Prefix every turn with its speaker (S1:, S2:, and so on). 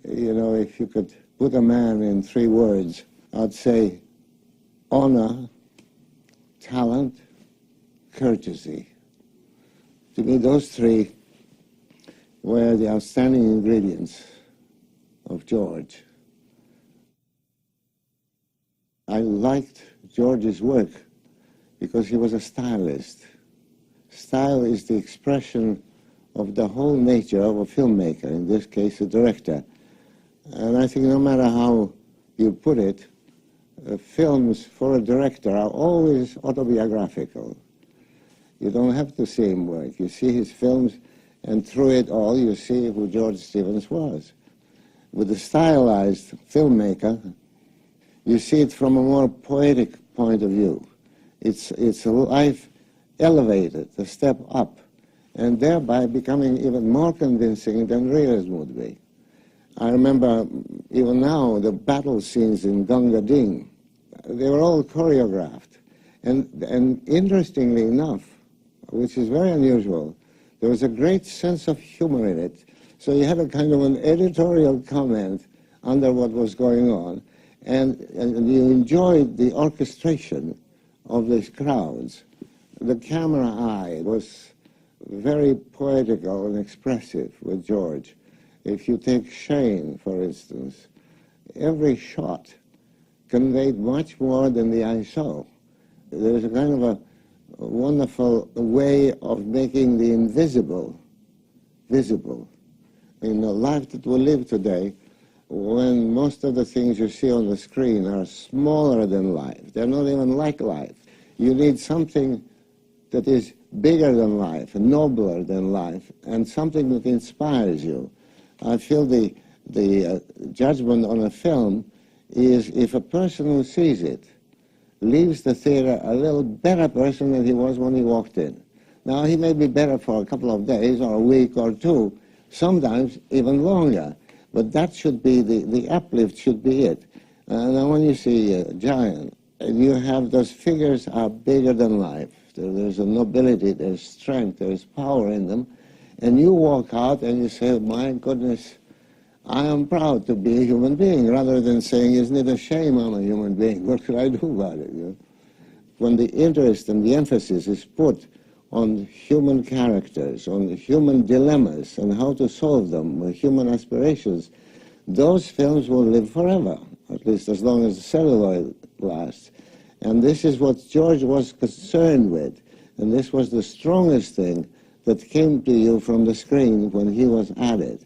S1: You know, if you could put a man in 3 words, I'd say honor, talent, courtesy. To me, those 3 were the outstanding ingredients of George. I liked George's work because he was a stylist. Style is the expression of the whole nature of a filmmaker, in this case a director. And I think no matter how you put it, films for a director are always autobiographical. You don't have to see him work. You see his films, and through it all you see who George Stevens was. With a stylized filmmaker, you see it from a more poetic point of view. It's a life elevated, a step up, and thereby becoming even more convincing than realism would be. I remember even now the battle scenes in Gunga Din. They were all choreographed. And interestingly enough, which is very unusual, there was a great sense of humor in it. So you had a kind of an editorial comment under what was going on, and you enjoyed the orchestration of these crowds. The camera eye was very poetical and expressive with George. If you take Shane, for instance, every shot conveyed much more than the eye saw. There's a kind of a wonderful way of making the invisible visible. In the life that we live today, when most of the things you see on the screen are smaller than life, they're not even like life. You need something that is bigger than life, nobler than life, and something that inspires you. I feel the judgment on a film is if a person who sees it leaves the theater a little better person than he was when he walked in. Now, he may be better for a couple of days or a week or two, sometimes even longer, but that should be, the uplift should be it. Now, when you see Giant, you have those figures are bigger than life. There's a nobility, there's strength, there's power in them, and you walk out and you say, my goodness, I am proud to be a human being, rather than saying, isn't it a shame I'm a human being? What could I do about it? You know? When the interest and the emphasis is put on human characters, on human dilemmas, and how to solve them, human aspirations, those films will live forever, at least as long as the celluloid lasts. And this is what George was concerned with, and this was the strongest thing that came to you from the screen when he was at it.